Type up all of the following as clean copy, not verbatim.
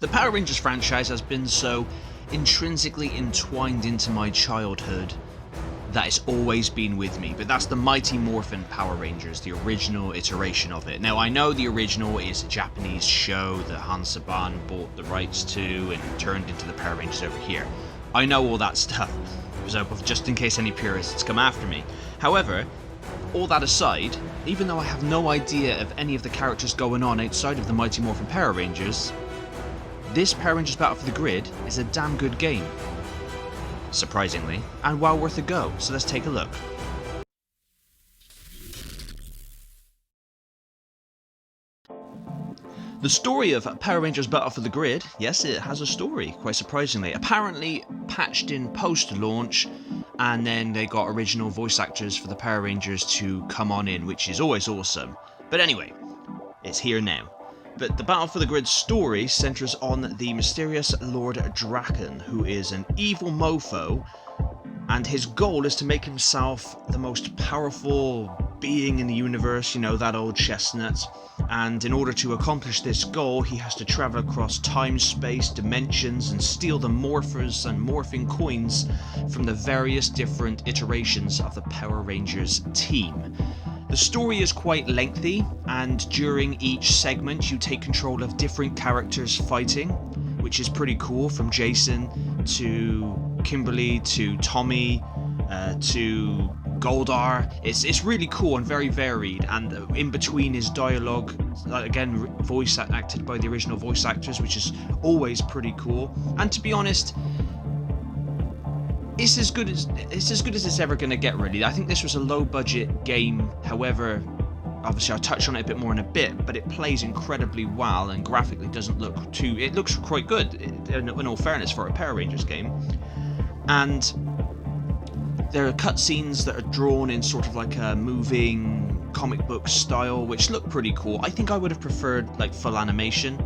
The Power Rangers franchise has been so intrinsically entwined into my childhood that it's always been with me, but that's the Mighty Morphin Power Rangers, the original iteration of it. Now, I know the original is a Japanese show that Han Saban bought the rights to and turned into the Power Rangers over here. I know all that stuff, so just in case any purists come after me. However, all that aside, even though I have no idea of any of the characters going on outside of the Mighty Morphin Power Rangers, this Power Rangers Battle for the Grid is a damn good game, surprisingly, and well worth a go, so let's take a look. The story of Power Rangers Battle for the Grid, yes, it has a story, quite surprisingly. Apparently patched in post-launch, and then they got original voice actors for the Power Rangers to come on in, which is always awesome. But anyway, it's here now. But the Battle for the Grid story centres on the mysterious Lord Draken, who is an evil mofo, and his goal is to make himself the most powerful being in the universe, you know, that old chestnut. And in order to accomplish this goal, he has to travel across time, space, dimensions, and steal the morphers and morphing coins from the various different iterations of the Power Rangers team. The story is quite lengthy, and during each segment you take control of different characters fighting, which is pretty cool, from Jason to Kimberly to Tommy to Goldar. It's really cool and very varied, and in between is dialogue, again voice acted by the original voice actors, which is always pretty cool. And to be honest, it's as good as it's ever going to get, really. I think this was a low budget game, however, obviously I'll touch on it a bit more in a bit, but it plays incredibly well and graphically doesn't look too, it looks quite good in all fairness for a Power Rangers game. And there are cutscenes that are drawn in sort of like a moving comic book style, which look pretty cool. I think I would have preferred like full animation.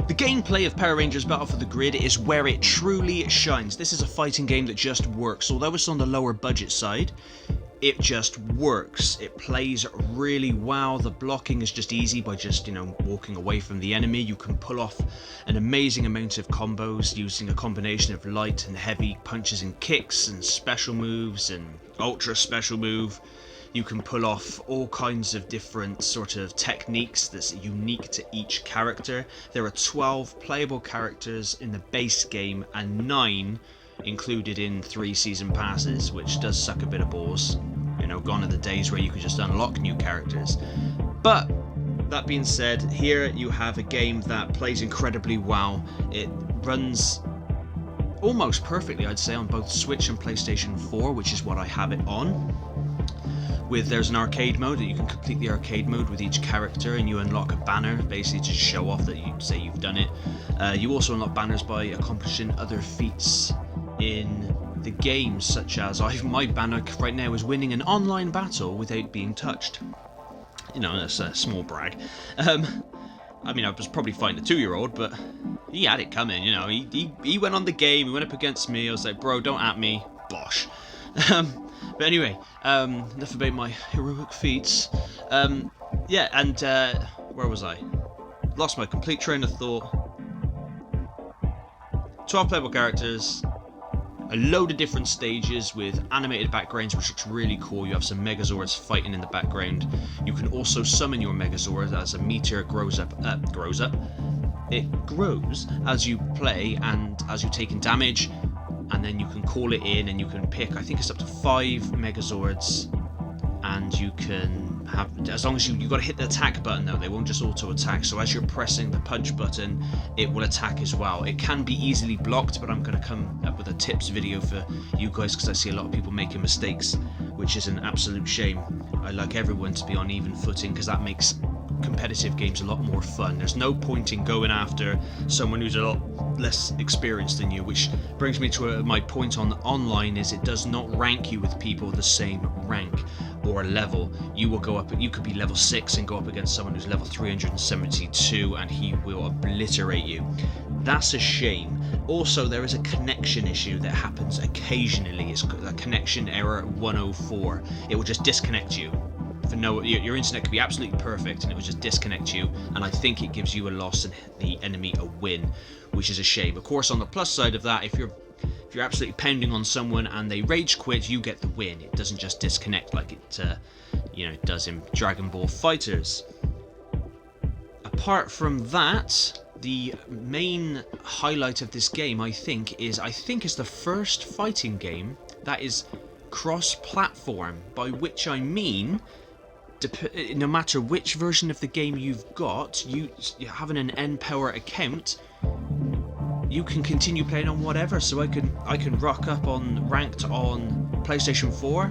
The gameplay of Power Rangers Battle for the Grid is where it truly shines. This is a fighting game that just works. Although it's on the lower budget side, it just works. It plays really well. The blocking is just easy by just, you know, walking away from the enemy. You can pull off an amazing amount of combos using a combination of light and heavy punches and kicks and special moves and ultra special move. You can pull off all kinds of different sort of techniques that's unique to each character. There are 12 playable characters in the base game and 9 included in 3 season passes, which does suck a bit of balls. You know, gone are the days where you could just unlock new characters. But that being said, here you have a game that plays incredibly well. It runs almost perfectly, I'd say, on both Switch and PlayStation 4, which is what I have it on. There's an arcade mode that you can complete the arcade mode with each character, and you unlock a banner basically to show off that you say you've done it. You also unlock banners by accomplishing other feats in the game, such as my banner right now is winning an online battle without being touched. You know, that's a small brag. I mean, I was probably fighting a 2-year-old, but he had it coming. You know, he went on the game. He went up against me. I was like, bro, don't at me. Bosh. But anyway, enough about my heroic feats. Yeah, and where was I? Lost my complete train of thought. 12 playable characters, a load of different stages with animated backgrounds, which looks really cool. You have some Megazords fighting in the background. You can also summon your Megazord as a meter grows up. It grows as you play and as you're taking damage. And then you can call it in, and you can pick, I think it's up to 5 Megazords, and you can have, as long as you got to hit the attack button though, they won't just auto attack, so as you're pressing the punch button it will attack as well. It can be easily blocked, but I'm going to come up with a tips video for you guys because I see a lot of people making mistakes, which is an absolute shame. I like everyone to be on even footing because that makes competitive games a lot more fun. There's no point in going after someone who's a lot less experienced than you, which brings me to my point on online is it does not rank you with people the same rank or level. You will go up, you could be level 6 and go up against someone who's level 372 and he will obliterate you. That's a shame. Also, there is a connection issue that happens occasionally. It's a connection error 104. It will just disconnect you for no, your internet could be absolutely perfect and it would just disconnect you, and I think it gives you a loss and the enemy a win, which is a shame. Of course, on the plus side of that, if you're absolutely pounding on someone and they rage quit, you get the win. It doesn't just disconnect like it does in Dragon Ball FighterZ. Apart from that, the main highlight of this game, I think is the first fighting game that is cross-platform, by which I mean no matter which version of the game you've got, you having an N-Power account, you can continue playing on whatever. So I can rock up on ranked on PlayStation 4,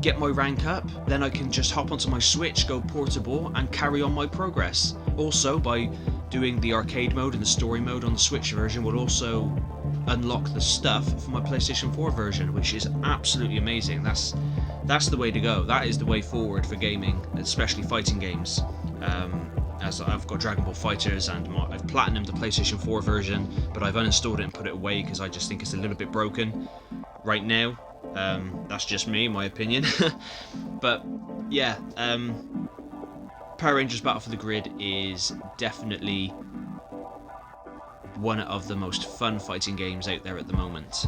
get my rank up, then I can just hop onto my Switch, go portable, and carry on my progress. Also, by doing the arcade mode and the story mode on the Switch version, will also unlock the stuff for my PlayStation 4 version, which is absolutely amazing. That's the way to go. That is the way forward for gaming, especially fighting games. As I've got Dragon Ball FighterZ and I've platinumed the PlayStation 4 version, but I've uninstalled it and put it away because I just think it's a little bit broken right now. That's just me, my opinion. But yeah, Power Rangers Battle for the Grid is definitely one of the most fun fighting games out there at the moment.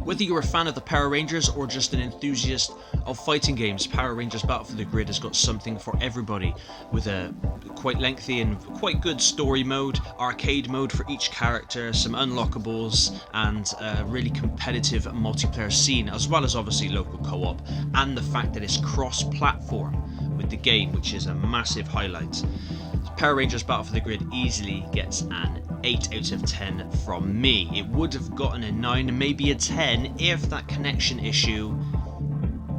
Whether you're a fan of the Power Rangers or just an enthusiast of fighting games, Power Rangers Battle for the Grid has got something for everybody, with a quite lengthy and quite good story mode, arcade mode for each character, some unlockables, and a really competitive multiplayer scene, as well as obviously local co-op, and the fact that it's cross-platform with the game, which is a massive highlight. Power Rangers Battle for the Grid easily gets an 8 out of 10 from me. It would have gotten a 9, maybe a 10, if that connection issue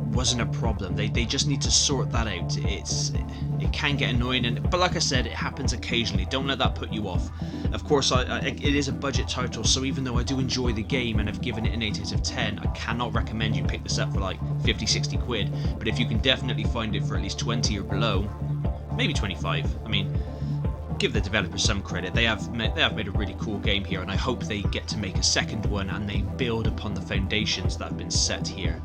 wasn't a problem. They just need to sort that out. It can get annoying, but like I said, it happens occasionally. Don't let that put you off. Of course, it is a budget title, so even though I do enjoy the game and I've given it an 8 out of 10, I cannot recommend you pick this up for like 50-60 quid, but if you can definitely find it for at least 20 or below, maybe 25. I mean, give the developers some credit. They have made a really cool game here, and I hope they get to make a second one and they build upon the foundations that have been set here.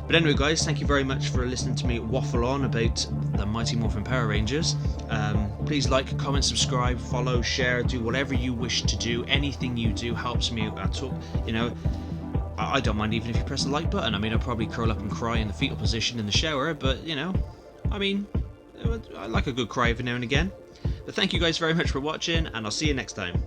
But anyway, guys, thank you very much for listening to me waffle on about the Mighty Morphin Power Rangers. Please like, comment, subscribe, follow, share, do whatever you wish to do. Anything you do helps me at all. I don't mind even if you press the like button. I mean, I'll probably curl up and cry in the fetal position in the shower, but I mean, I like a good cry every now and again. But thank you guys very much for watching, and I'll see you next time.